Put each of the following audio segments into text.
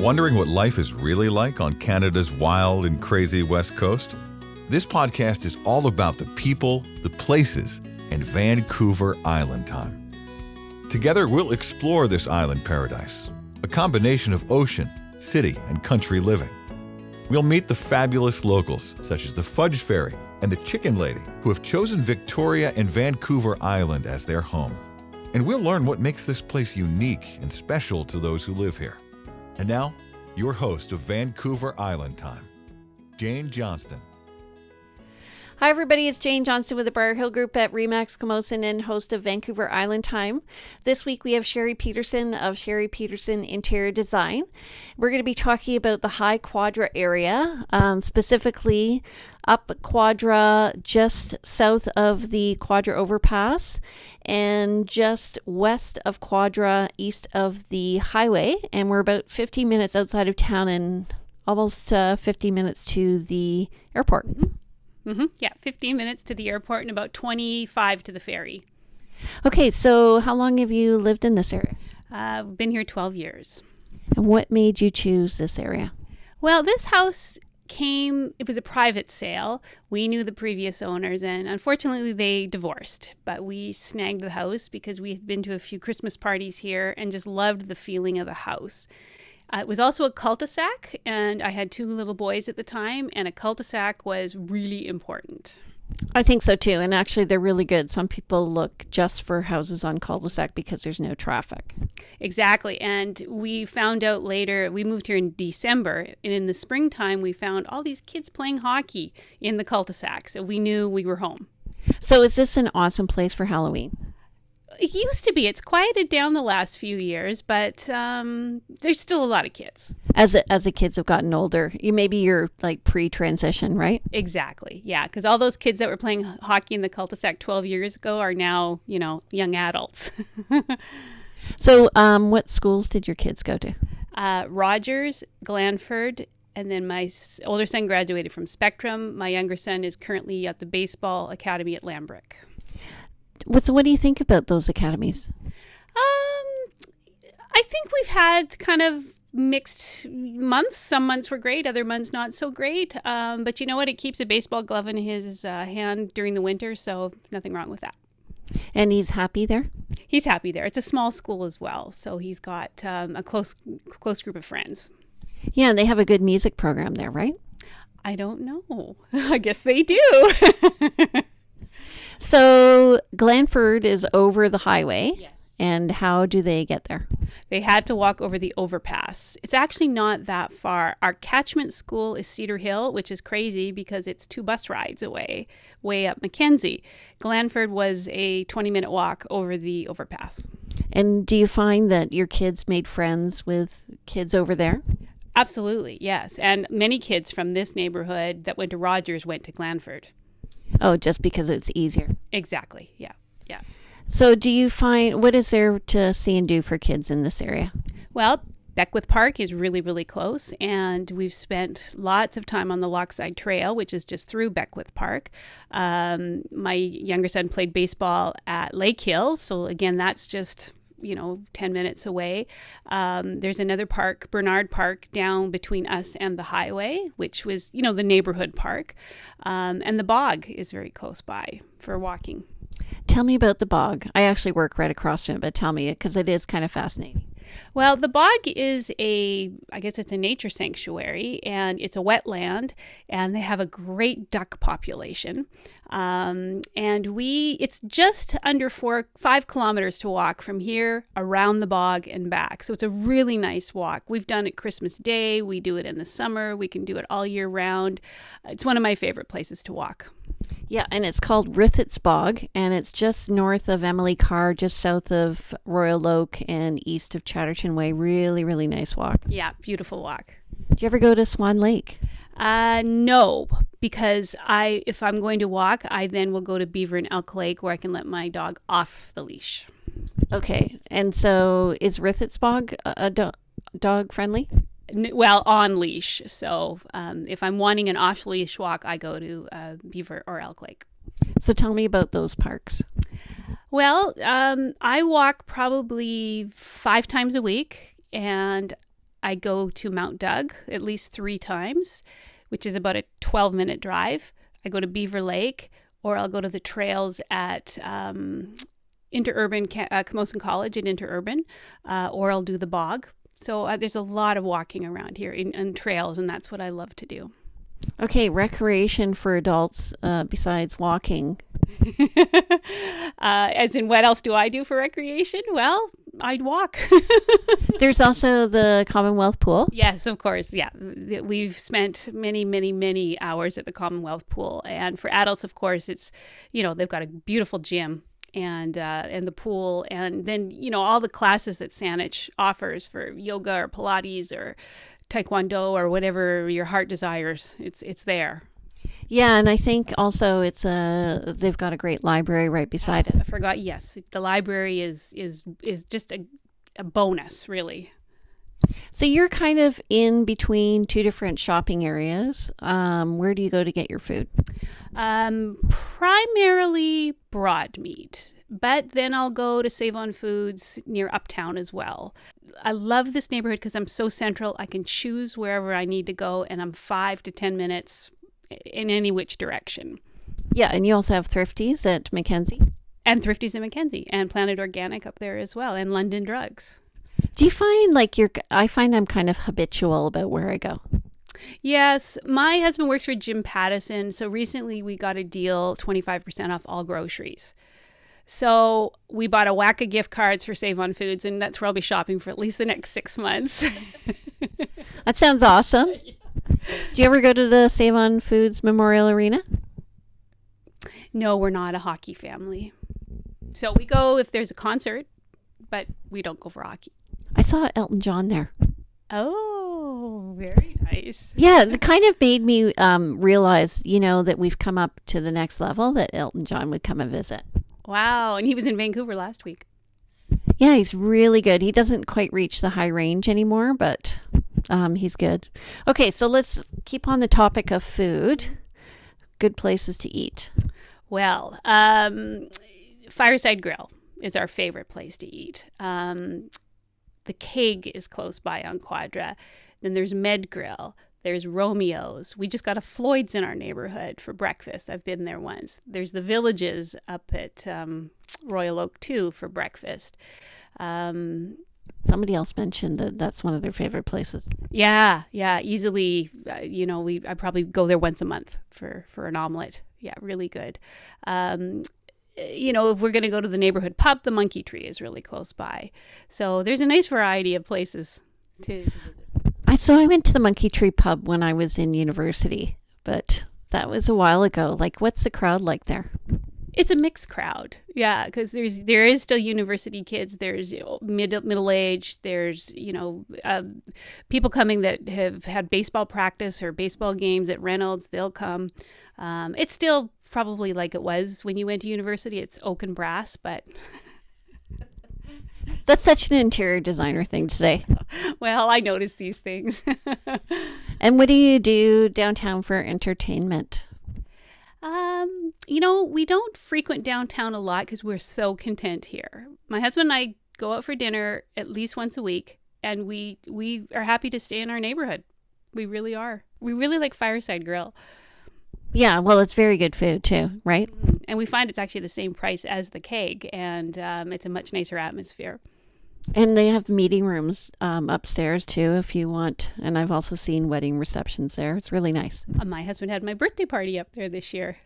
Wondering what life is really like on Canada's wild and crazy West Coast? This podcast is all about the people, the places, and Vancouver Island time. Together, we'll explore this island paradise, a combination of ocean, city, and country living. We'll meet the fabulous locals, such as the Fudge Fairy and the Chicken Lady, who have chosen Victoria and Vancouver Island as their home. And we'll learn what makes this place unique and special to those who live here. And now, your host of Vancouver Island Time, Jane Johnston. Hi everybody, it's JaneJohnston with the BriarHillGroup at REMAX Camosun and host of Vancouver Island Time. This week we have Sheri Peterson of Sheri Peterson Interior Design. We're going to be talking about the high Quadra area, specifically up Quadra just south of the Quadra overpass and just west of Quadra east of the highway. And we're about 15 minutes outside of town and almost 50 minutes to the airport. Yeah, 15 minutes to the airport and about 25 to the ferry. Okay, so how long have you lived in this area? I've been here 12 years. And what made you choose this area? Well, this house it was a private sale. We knew the previous owners and unfortunately they divorced. But we snagged the house because we had been to a few Christmas parties here and just loved the feeling of the house. It was also a cul-de-sac, and I had two little boys at the time, and a cul-de-sac was really important. I think so too, and actually they're really good. Some people look just for houses on cul-de-sac because there's no traffic. Exactly, and we found out later, we moved here in December, and in the springtime we found all these kids playing hockey in the cul-de-sac, so we knew we were home. So is this an awesome place for Halloween? It used to be. It's quieted down the last few years, but there's still a lot of kids. As the kids have gotten older, you're like pre-transition, right? Exactly. Yeah, because all those kids that were playing hockey in the cul-de-sac 12 years ago are now, young adults. So, what schools did your kids go to? Rogers, Glanford, and then my older son graduated from Spectrum. My younger son is currently at the baseball academy at Lambrick. What do you think about those academies? I think we've had kind of mixed months. Some months were great, other months not so great. But you know what? It keeps a baseball glove in his hand during the winter, so nothing wrong with that. And he's happy there? He's happy there. It's a small school as well, so he's got a close group of friends. Yeah, and they have a good music program there, right? I don't know. I guess they do. So Glanford is over the highway. Yes. And how do they get there? They had to walk over the overpass. It's actually not that far. Our catchment school is Cedar Hill, which is crazy because it's 2 bus rides away, way up Mackenzie. Glanford was a 20-minute walk over the overpass. And do you find that your kids made friends with kids over there? Absolutely, yes. And many kids from this neighborhood that went to Rogers went to Glanford. Oh, just because it's easier. Exactly. Yeah. So do you find, what is there to see and do for kids in this area? Well, Beckwith Park is really, really close, and we've spent lots of time on the Lochside Trail, which is just through Beckwith Park. My younger son played baseball at Lake Hill, so again, that's just 10 minutes away. There's another park, Bernard Park, down between us and the highway, which was, the neighborhood park. And the bog is very close by for walking. Tell me about the bog. I actually work right across from it, but tell me, because it is kind of fascinating. Well, the bog is I guess it's a nature sanctuary, and it's a wetland, and they have a great duck population. And it's just under 5 kilometers to walk from here around the bog and back. So it's a really nice walk. We've done it Christmas Day. We do it in the summer. We can do it all year round. It's one of my favorite places to walk. Yeah, and it's called Rithit's Bog, and it's just north of Emily Carr, just south of Royal Oak and east of Chatterton Way. Really, really nice walk. Yeah, beautiful walk. Did you ever go to Swan Lake? No, because if I'm going to walk, I then will go to Beaver and Elk Lake where I can let my dog off the leash. Okay, and so is Rithit's Bog dog friendly? Well, on leash. So if I'm wanting an off leash walk, I go to Beaver or Elk Lake. So tell me about those parks. Well, I walk probably 5 times a week, and I go to Mount Doug at least 3 times, which is about a 12-minute drive. I go to Beaver Lake, or I'll go to the trails at Interurban, Camosun College at Interurban, or I'll do the bog. So there's a lot of walking around here in trails, and that's what I love to do. Okay, recreation for adults besides walking. As in, what else do I do for recreation? Well, I'd walk. There's also the Commonwealth Pool. Yes, of course. Yeah. We've spent many, many, many hours at the Commonwealth Pool. And for adults, of course, it's, they've got a beautiful gym and the pool. And then, all the classes that Saanich offers for yoga or Pilates or Taekwondo or whatever your heart desires. It's there. Yeah, and I think also they've got a great library right beside it. I forgot. Yes, the library is just a bonus, really. So you're kind of in between 2 different shopping areas. Where do you go to get your food? Primarily Broadmead, but then I'll go to Save on Foods near Uptown as well. I love this neighborhood because I'm so central. I can choose wherever I need to go, and I'm 5 to 10 minutes in any which direction. Yeah, and you also have Thrifties at Mackenzie. And Thrifties at Mackenzie, and Planet Organic up there as well, and London Drugs. Do you find I find I'm kind of habitual about where I go? Yes, my husband works for Jim Pattison, so recently we got a deal, 25% off all groceries. So we bought a whack of gift cards for Save on Foods, and that's where I'll be shopping for at least the next 6 months. That sounds awesome. Do you ever go to the Save on Foods Memorial Arena? No, we're not a hockey family. So we go if there's a concert, but we don't go for hockey. I saw Elton John there. Oh, very nice. Yeah, it kind of made me realize, that we've come up to the next level, that Elton John would come and visit. Wow, and he was in Vancouver last week. Yeah, he's really good. He doesn't quite reach the high range anymore, but he's good. Okay, so let's keep on the topic of food. Good places to eat. Well, Fireside Grill is our favorite place to eat. The Keg is close by on Quadra. Then there's Med Grill. There's Romeo's. We just got a Floyd's in our neighborhood for breakfast. I've been there once. There's the Villages up at Royal Oak too for breakfast. Somebody else mentioned that that's one of their favorite places. Yeah, easily. I probably go there once a month for an omelet. Yeah, really good. If we're going to go to the neighborhood pub, the Monkey Tree is really close by. So there's a nice variety of places to visit. So I went to the Monkey Tree pub when I was in university, but that was a while ago. What's the crowd like there? It's a mixed crowd. Yeah, because there is still university kids. There's middle age. There's people coming that have had baseball practice or baseball games at Reynolds. They'll come. It's still probably like it was when you went to university. It's oak and brass, but that's such an interior designer thing to say. Well, I notice these things. And what do you do downtown for entertainment? We don't frequent downtown a lot because we're so content here. My husband and I go out for dinner at least once a week, and we are happy to stay in our neighborhood. We really are. We really like Fireside Grill. Yeah, well, it's very good food too, right? And we find it's actually the same price as the Keg, and it's a much nicer atmosphere. And they have meeting rooms upstairs too, if you want. And I've also seen wedding receptions there. It's really nice. My husband had my birthday party up there this year.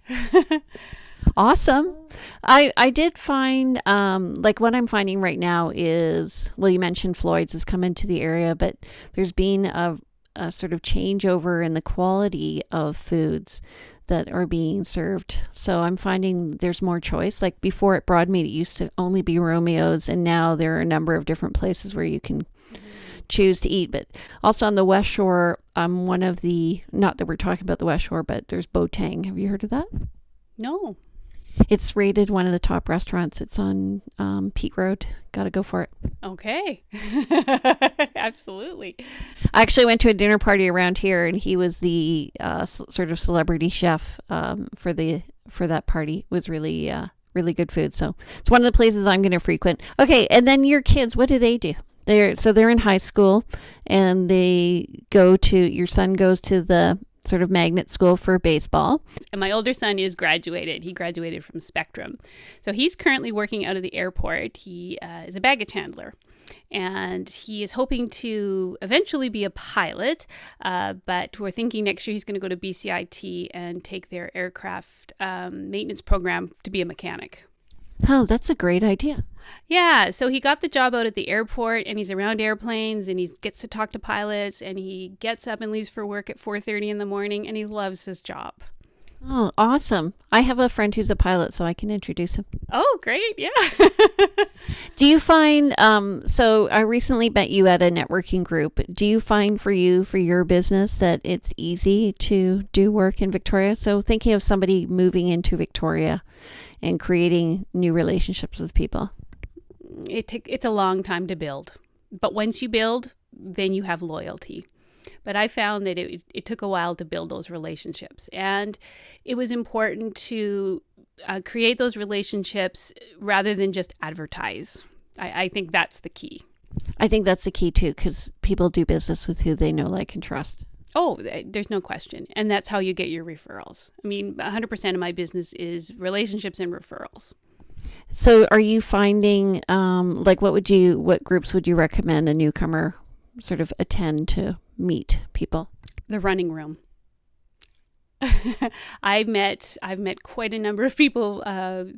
Awesome. I did find, what I'm finding right now is, well, you mentioned Floyd's has come into the area, but there's been a sort of changeover in the quality of foods that are being served. So I'm finding there's more choice. Like before at Broadmead, it used to only be Romeo's, and now there are a number of different places where you can choose to eat. But also on the West Shore, one of the, not that we're talking about the West Shore, but there's Botang. Have you heard of that? No. It's rated one of the top restaurants. It's on Pete Road. Got to go for it. Okay. Absolutely. I actually went to a dinner party around here, and he was the sort of celebrity chef for that party. It was really good food. So it's one of the places I'm going to frequent. Okay, and then your kids, what do they do? They're in high school, and your son goes to the sort of magnet school for baseball. And my older son is graduated. He graduated from Spectrum. So he's currently working out of the airport. He is a baggage handler. And he is hoping to eventually be a pilot, but we're thinking next year he's going to go to BCIT and take their aircraft maintenance program to be a mechanic. Oh, that's a great idea. Yeah, so he got the job out at the airport, and he's around airplanes, and he gets to talk to pilots, and he gets up and leaves for work at 4:30 in the morning, and he loves his job. Oh, awesome. I have a friend who's a pilot, so I can introduce him. Oh, great. Yeah. Do you find, so I recently met you at a networking group. Do you find for your business that it's easy to do work in Victoria? So thinking of somebody moving into Victoria and creating new relationships with people. It's a long time to build. But once you build, then you have loyalty. But I found that it took a while to build those relationships. And it was important to create those relationships rather than just advertise. I think that's the key. I think that's the key too, because people do business with who they know, like, and trust. Oh, there's no question. And that's how you get your referrals. I mean, 100% of my business is relationships and referrals. So are you finding, what groups would you recommend a newcomer sort of attend to meet people? The running room. I've met quite a number of people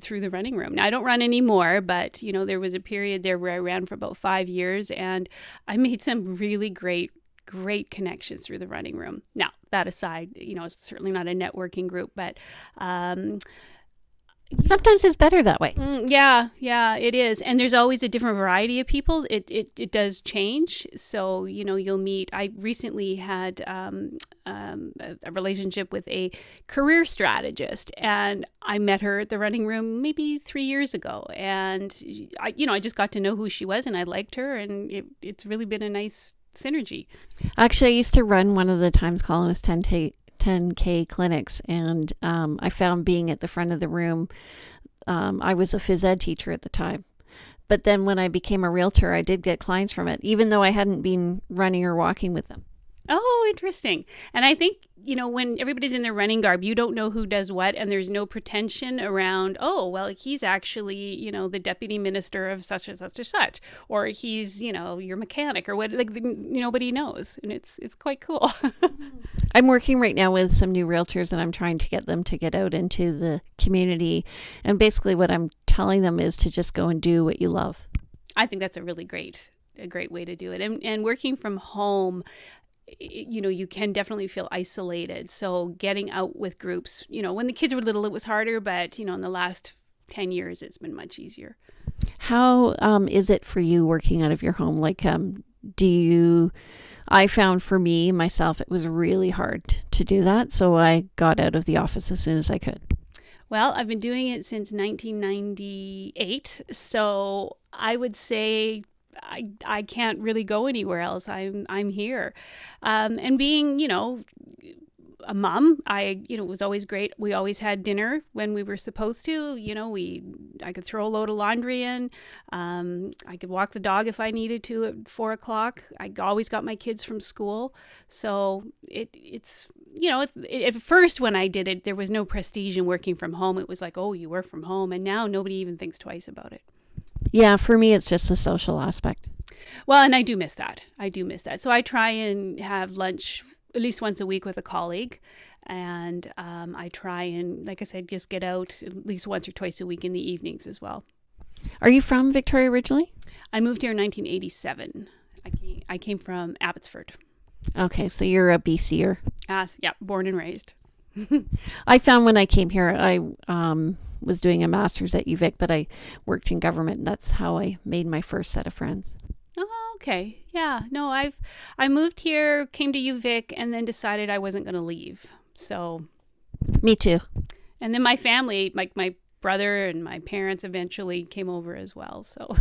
through the running room. Now, I don't run anymore, but there was a period there where I ran for about 5 years, and I made some really great connections through the running room. Now, that aside, it's certainly not a networking group, but sometimes it's better that way. Yeah, it is. And there's always a different variety of people. It does change. So, you'll meet. I recently had a relationship with a career strategist, and I met her at the running room maybe 3 years ago. And I just got to know who she was, and I liked her, and it's really been a nice synergy. Actually, I used to run one of the Times Colonist 10K clinics, and I found being at the front of the room, I was a phys ed teacher at the time. But then when I became a realtor, I did get clients from it, even though I hadn't been running or walking with them. Oh, interesting. And I think, when everybody's in their running garb, you don't know who does what, and there's no pretension around, oh, well, he's actually, the deputy minister of such and such or such, or he's, your mechanic or what, nobody knows. And it's quite cool. I'm working right now with some new realtors, and I'm trying to get them to get out into the community. And basically what I'm telling them is to just go and do what you love. I think that's a great way to do it. And working from home, you can definitely feel isolated. So getting out with groups, when the kids were little, it was harder, but in the last 10 years, it's been much easier. How is it for you working out of your home? I found for myself, it was really hard to do that. So I got out of the office as soon as I could. Well, I've been doing it since 1998. So I would say I can't really go anywhere else. I'm here. And being, a mom, it was always great. We always had dinner when we were supposed to. I could throw a load of laundry in. I could walk the dog if I needed to at 4:00. I always got my kids from school. So it's at first when I did it, there was no prestige in working from home. It was like, oh, you work from home. And now nobody even thinks twice about it. Yeah, for me, it's just the social aspect. Well, and I do miss that. So I try and have lunch at least once a week with a colleague. And I try and, like I said, just get out at least once or twice a week in the evenings as well. Are you from Victoria originally? I moved here in 1987. I came from Abbotsford. Okay, so you're a BCer. Yeah, born and raised. I found when I came here, I was doing a master's at UVic, but I worked in government. And that's how I made my first set of friends. Oh, okay. Yeah. No, I moved here, came to UVic, and then decided I wasn't going to leave. So. Me too. And then my family, like my brother and my parents eventually came over as well. So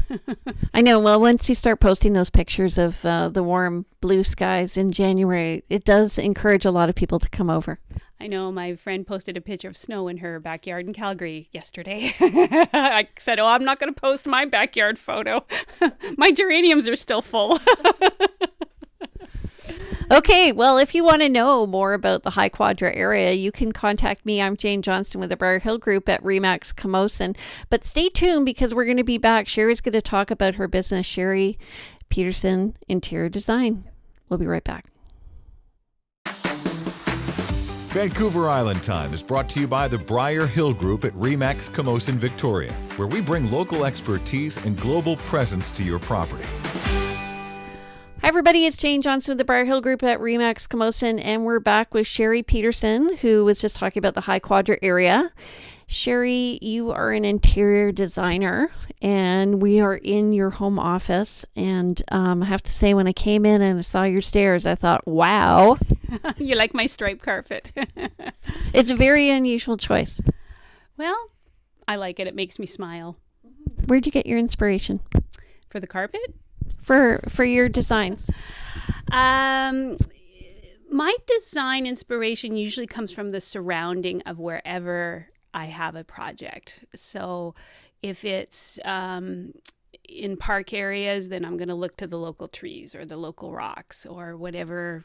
I know. Well, once you start posting those pictures of the warm blue skies in January, it does encourage a lot of people to come over. I know my friend posted a picture of snow in her backyard in Calgary yesterday. I said, I'm not going to post my backyard photo. My geraniums are still full. Okay, well, if you want to know more about the High Quadra area, you can contact me. I'm JaneJohnston with the BriarHillGroup at REMAX Camosun. But stay tuned because we're going to be back. Sheri's going to talk about her business, Sheri Peterson Interior Design. We'll be right back. Vancouver Island Time is brought to you by the BriarHillGroup at REMAX Camosun, Victoria, where we bring local expertise and global presence to your property. Hi, everybody. It's JaneJohnston with the BriarHillGroup at REMAX Camosun, and we're back with Sheri Peterson, who was just talking about the High Quadra area. Sheri, you are an interior designer, and we are in your home office. And I have to say, when I came in and I saw your stairs, I thought, wow. You like my striped carpet. It's a very unusual choice. Well, I like it. It makes me smile. Where'd you get your inspiration? For the carpet? For your designs? My design inspiration usually comes from the surrounding of wherever I have a project. So if it's in park areas, then I'm going to look to the local trees or the local rocks or whatever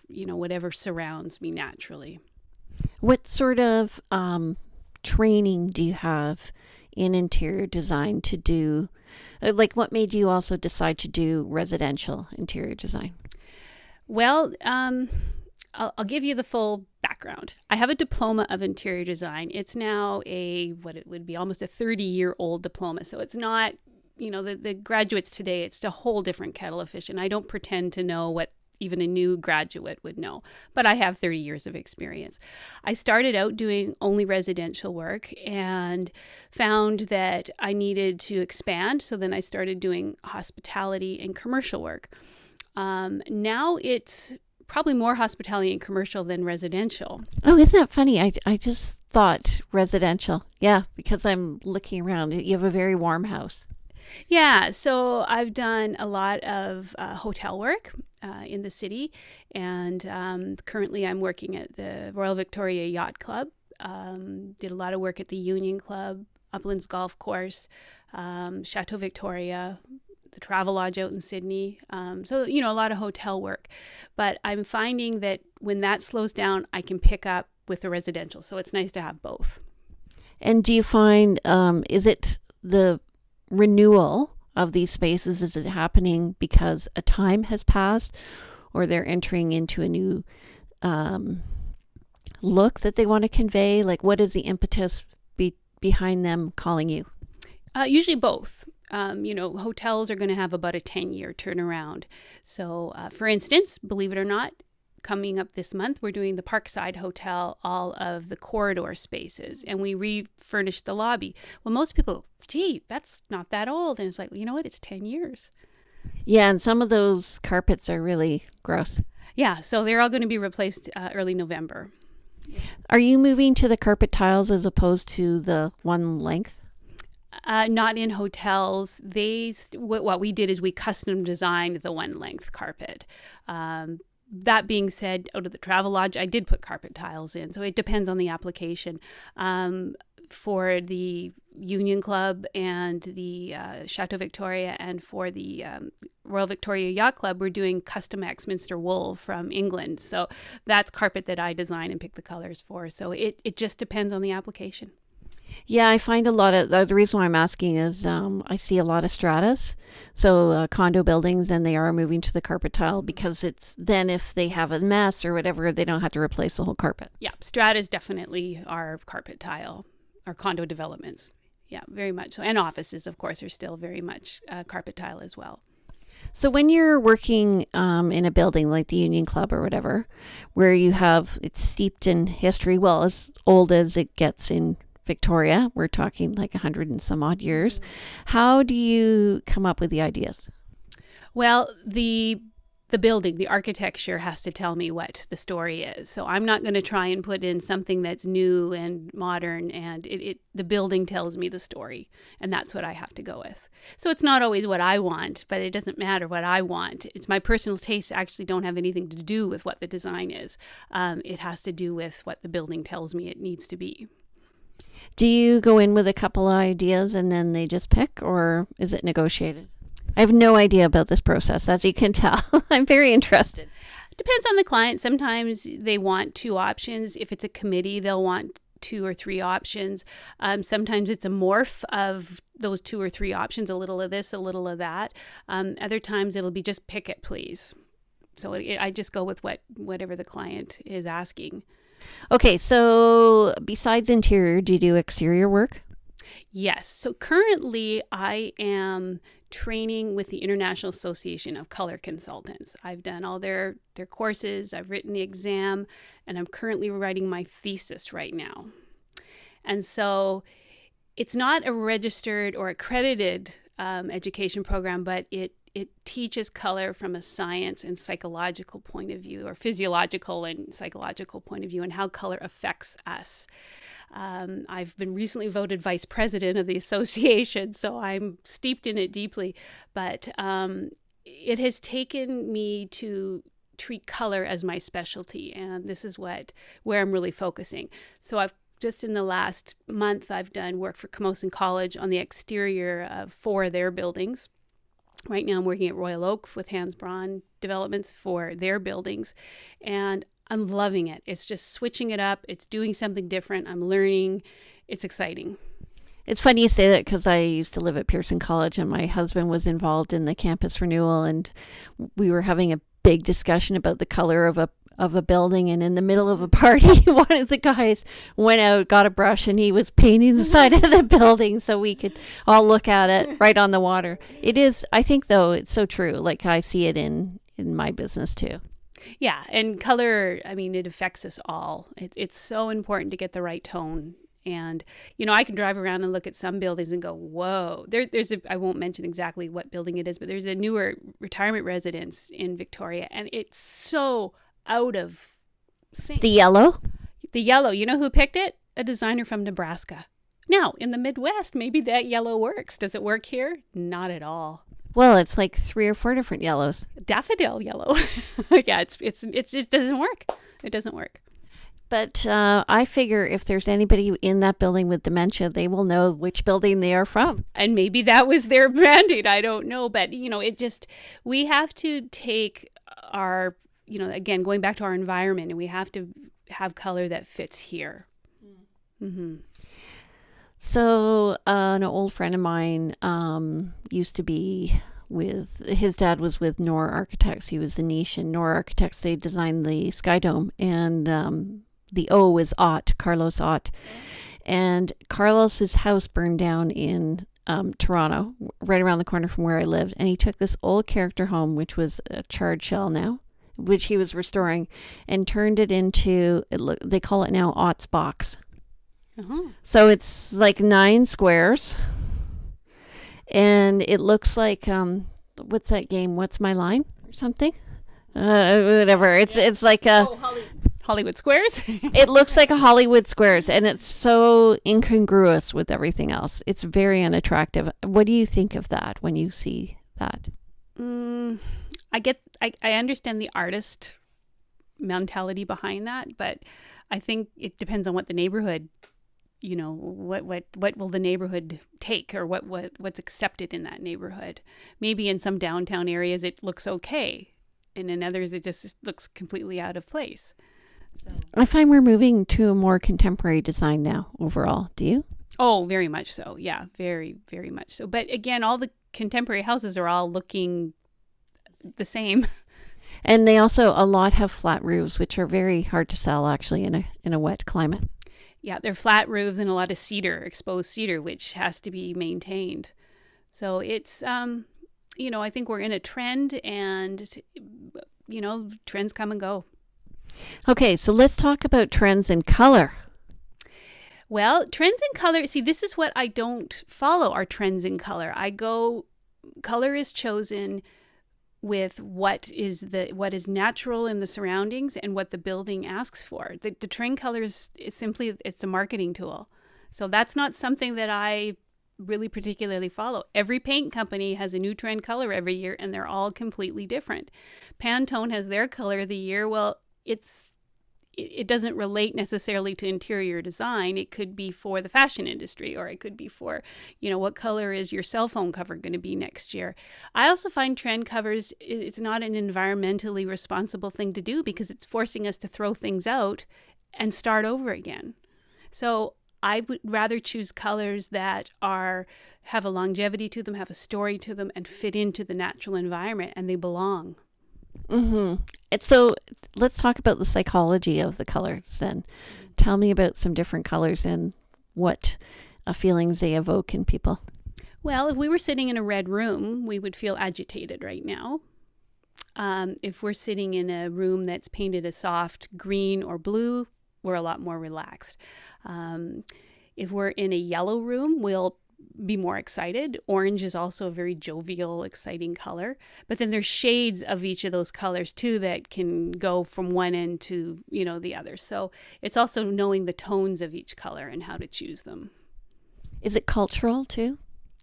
surrounds me naturally. What sort of training do you have in interior design to do? Like, what made you also decide to do residential interior design? Well, I'll give you the full background. I have a diploma of interior design. It's now what it would be almost a 30-year-old diploma. So it's not, the graduates today, it's a whole different kettle of fish. And I don't pretend to know what even a new graduate would know, but I have 30 years of experience. I started out doing only residential work and found that I needed to expand. So then I started doing hospitality and commercial work. Now it's probably more hospitality and commercial than residential. Oh, isn't that funny? I just thought residential. Yeah, because I'm looking around. You have a very warm house. Yeah, so I've done a lot of hotel work in the city, and currently I'm working at the Royal Victoria Yacht Club. Did a lot of work at the Union Club, Uplands Golf Course, Chateau Victoria, the Travelodge out in Sydney. So, a lot of hotel work. But I'm finding that when that slows down, I can pick up with the residential. So it's nice to have both. And do you find, is it the renewal of these spaces, is it happening because a time has passed or they're entering into a new look that they want to convey? Like, what is the impetus behind them calling you? Usually both. Hotels are going to have about a 10-year turnaround. So, for instance, believe it or not, coming up this month, we're doing the Parkside Hotel, all of the corridor spaces, and we refurnished the lobby. Well, most people, gee, that's not that old. And it's like, you know what? It's 10 years. Yeah, and some of those carpets are really gross. Yeah, so they're all going to be replaced early November. Are you moving to the carpet tiles as opposed to the one length? Not in hotels. What we did is we custom designed the one length carpet. That being said, out of the Travelodge, I did put carpet tiles in. So it depends on the application. For the Union Club and the Chateau Victoria and for the Royal Victoria Yacht Club, we're doing custom Axminster wool from England. So that's carpet that I design and pick the colors for. So it just depends on the application. Yeah, I find a lot of, the reason why I'm asking is I see a lot of stratas, so condo buildings, and they are moving to the carpet tile because it's then if they have a mess or whatever, they don't have to replace the whole carpet. Yeah, stratas definitely are carpet tile, or condo developments. Yeah, very much so. And offices, of course, are still very much carpet tile as well. So when you're working in a building like the Union Club or whatever, where you have, it's steeped in history, well, as old as it gets in Victoria, we're talking like 100 and some odd years. How do you come up with the ideas? Well, the the building, the architecture has to tell me what the story is. So I'm not going to try and put in something that's new and modern, and the building tells me the story, and that's what I have to go with. So it's not always what I want, but it doesn't matter what I want. It's my personal tastes actually don't have anything to do with what the design is. It has to do with what the building tells me it needs to be. Do you go in with a couple of ideas and then they just pick, or is it negotiated? I have no idea about this process, as you can tell. I'm very interested. Depends on the client. Sometimes they want 2 options. If it's a committee, they'll want 2 or 3 options. Sometimes it's a morph of those 2 or 3 options, a little of this, a little of that. Other times it'll be just pick it, please. So I just go with whatever the client is asking. Okay, so besides interior, do you do exterior work? Yes. So currently I am training with the International Association of Color Consultants. I've done all their courses, I've written the exam, and I'm currently writing my thesis right now. And so it's not a registered or accredited education program, but it teaches color from a science and psychological point of view, or physiological and psychological point of view, and how color affects us. I've been recently voted vice president of the association, so I'm steeped in it deeply. But it has taken me to treat color as my specialty, and this is where I'm really focusing. So I've just in the last month, I've done work for Camosun College on the exterior of 4 of their buildings. Right now I'm working at Royal Oak with Hans Braun Developments for their buildings, and I'm loving it. It's just switching it up. It's doing something different. I'm learning. It's exciting. It's funny you say that, because I used to live at Pearson College and my husband was involved in the campus renewal, and we were having a big discussion about the color of a building, and in the middle of a party one of the guys went out, got a brush, and he was painting the side of the building so we could all look at it right on the water. It is, I think though, it's so true. Like I see it in my business too. Yeah, and color, I mean, it affects us all. It's so important to get the right tone. And, I can drive around and look at some buildings and go, whoa, I won't mention exactly what building it is, but there's a newer retirement residence in Victoria, and it's so out of sync. The yellow? The yellow. You know who picked it? A designer from Nebraska. Now, in the Midwest, maybe that yellow works. Does it work here? Not at all. Well, it's like 3 or 4 different yellows. Daffodil yellow. Yeah, it just doesn't work. It doesn't work. But I figure if there's anybody in that building with dementia, they will know which building they are from. And maybe that was their branding. I don't know. But, we have to take our, again, going back to our environment, and we have to have color that fits here. Mm-hmm. So an old friend of mine used to be his dad was with Nor Architects. He was the niche in Nor Architects. They designed the Sky Dome, and the O is Ott, Carlos Ott. And Carlos's house burned down in Toronto, right around the corner from where I lived. And he took this old character home, which was a charred shell now, which he was restoring, and turned it into, they call it now Ott's Box. Uh-huh. So it's like 9 squares, and it looks like what's that game? What's My Line or something? Whatever. It's like a Hollywood Squares. It looks like a Hollywood Squares, and it's so incongruous with everything else. It's very unattractive. What do you think of that when you see that? I understand the artist mentality behind that, but I think it depends on what the neighborhood, what will the neighborhood take, or what's accepted in that neighborhood. Maybe in some downtown areas it looks okay, and in others it just looks completely out of place. So I find we're moving to a more contemporary design now overall. Do you? Oh, very much so. Yeah, very, very much so. But again, all the contemporary houses are all looking the same. And they also, a lot have flat roofs, which are very hard to sell actually in a wet climate. Yeah, they're flat roofs and a lot of cedar, exposed cedar, which has to be maintained. So it's, I think we're in a trend, and, trends come and go. Okay, so let's talk about trends in color. Well, trends in color, see, this is what I don't follow, are trends in color. Color is chosen with what is natural in the surroundings and what the building asks for. The trend colors it's a marketing tool. So that's not something that I really particularly follow. Every paint company has a new trend color every year, and they're all completely different. Pantone has their color of the year. Well, it doesn't relate necessarily to interior design. It could be for the fashion industry, or it could be for, what color is your cell phone cover going to be next year. I also find trend covers, it's not an environmentally responsible thing to do, because it's forcing us to throw things out and start over again. So I would rather choose colors that have a longevity to them, have a story to them, and fit into the natural environment, and they belong. Mm-hmm. So let's talk about the psychology of the colors then. Tell me about some different colors and what feelings they evoke in people. Well, if we were sitting in a red room, we would feel agitated right now. If we're sitting in a room that's painted a soft green or blue, we're a lot more relaxed. If we're in a yellow room, we'll be more excited. Orange is also a very jovial, exciting color. But then there's shades of each of those colors too that can go from one end to, the other. So it's also knowing the tones of each color and how to choose them. Is it cultural too?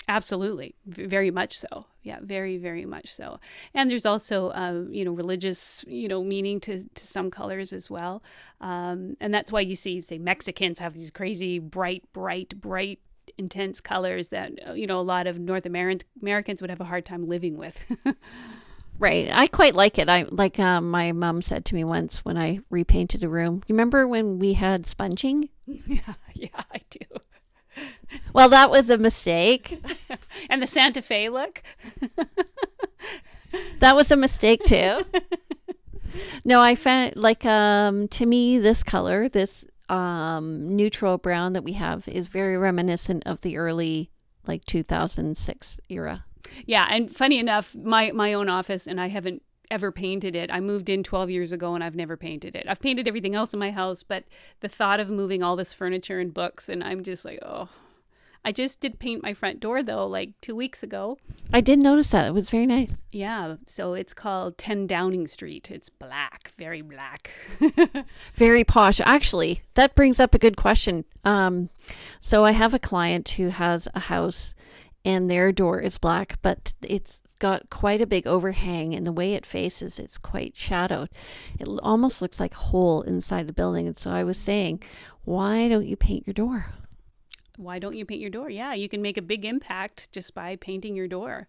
Absolutely. Very much so. Yeah, very, very much so. And there's also, religious, meaning to some colors as well. And that's why you see, say, Mexicans have these crazy bright, intense colors that, a lot of North Americans would have a hard time living with. Right. I quite like it. My mom said to me once when I repainted a room, you remember when we had sponging? Yeah, I do. Well, that was a mistake. And the Santa Fe look? That was a mistake too. No, I found to me, this color, this neutral brown that we have is very reminiscent of the early 2006 era. Yeah, and funny enough, my own office, and I haven't ever painted it. I moved in 12 years ago and I've never painted it. I've painted everything else in my house, but the thought of moving all this furniture and books, and I'm just like, oh. I just did paint my front door though, 2 weeks ago. I did notice that. It was very nice. Yeah, so it's called 10 Downing Street. It's black, very black. Very posh. Actually, that brings up a good question. So I have a client who has a house and their door is black, but it's got quite a big overhang, and the way it faces, it's quite shadowed. It almost looks like a hole inside the building. And so I was saying, why don't you paint your door? Why don't you paint your door? Yeah, you can make a big impact just by painting your door.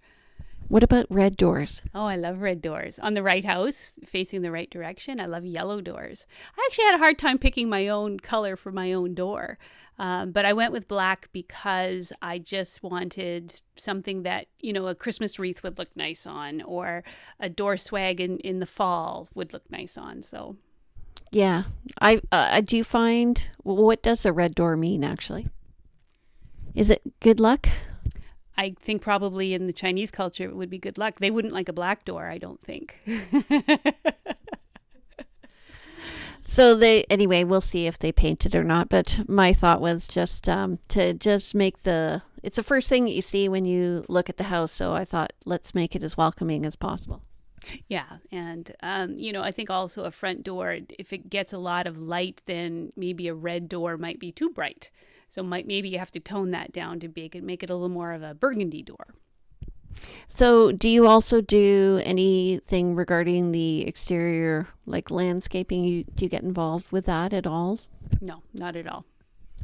What about red doors? Oh, I love red doors. On the right house, facing the right direction. I love yellow doors. I actually had a hard time picking my own color for my own door. But I went with black because I just wanted something that, a Christmas wreath would look nice on, or a door swag in the fall would look nice on. So, yeah. I do find, what does a red door mean actually? Is it good luck? I think probably in the Chinese culture it would be good luck. They wouldn't like a black door, I don't think. So anyway, we'll see if they paint it or not. But my thought was just to just make it's the first thing that you see when you look at the house. So I thought, let's make it as welcoming as possible. Yeah. And, I think also a front door, if it gets a lot of light, then maybe a red door might be too bright. So maybe you have to tone that down to make it a little more of a burgundy door. So do you also do anything regarding the exterior, like landscaping? Do you get involved with that at all? No, not at all.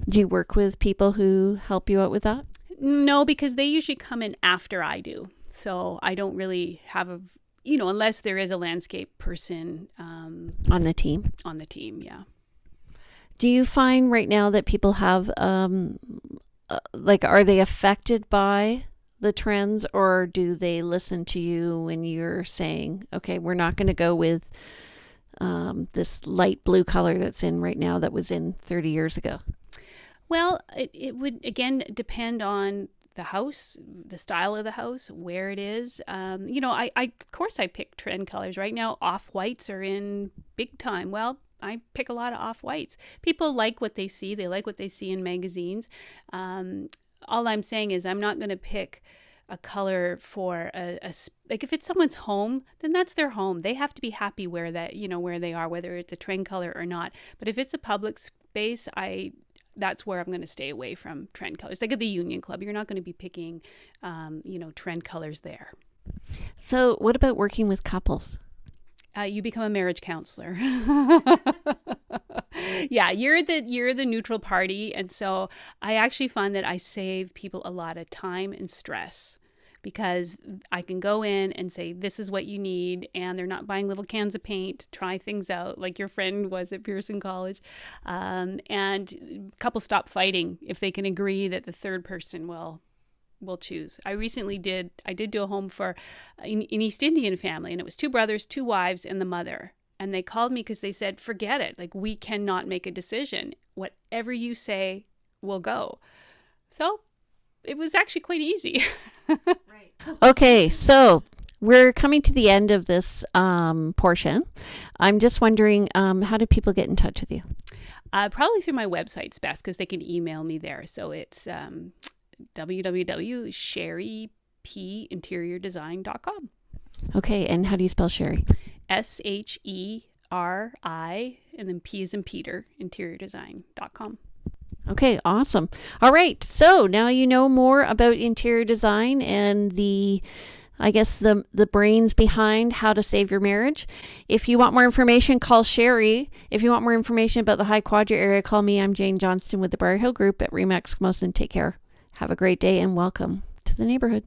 Do you work with people who help you out with that? No, because they usually come in after I do. So I don't really have unless there is a landscape person. On the team? On the team, yeah. Do you find right now that people have, are they affected by the trends, or do they listen to you when you're saying, okay, we're not going to go with this light blue color that's in right now that was in 30 years ago? Well, it would, again, depend on the house, the style of the house, where it is. Of course I pick trend colors. Right now, off-whites are in big time. Well, I pick a lot of off-whites. People like what they see. They like what they see in magazines. All I'm saying is I'm not going to pick a color for like if it's someone's home, then that's their home. They have to be happy where they are, whether it's a trend color or not. But if it's a public space, that's where I'm going to stay away from trend colors. Like at the Union Club, you're not going to be picking, trend colors there. So what about working with couples? You become a marriage counselor. Yeah, you're the neutral party. And so I actually find that I save people a lot of time and stress, because I can go in and say, this is what you need. And they're not buying little cans of paint to try things out like your friend was at Pearson College. And couples stop fighting if they can agree that the third person will choose. I did do a home for an East Indian family, and it was 2 brothers, 2 wives, and the mother. And they called me because they said, forget it. Like, we cannot make a decision. Whatever you say will go. So it was actually quite easy. Right. Okay, so we're coming to the end of this portion. I'm just wondering, how do people get in touch with you? Probably through my website's best, because they can email me there. So it's www.sheripinteriordesign.com. Okay, and how do you spell Sheri? SHERI, and then P as in Peter, interiordesign.com. Okay, awesome. All right, so now you know more about interior design and the brains behind how to save your marriage. If you want more information, call Sheri. If you want more information about the High Quadra area, call me. I'm JaneJohnston with the BriarHillGroup at REMAX Camosun. Take care. Have a great day and welcome to the neighborhood.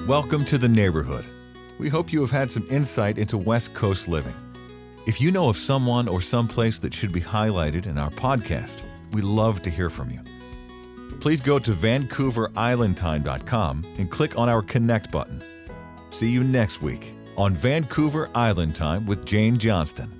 Welcome to the neighborhood. We hope you have had some insight into West Coast living. If you know of someone or someplace that should be highlighted in our podcast, we'd love to hear from you. Please go to VancouverIslandTime.com and click on our Connect button. See you next week on Vancouver Island Time with Jane Johnston.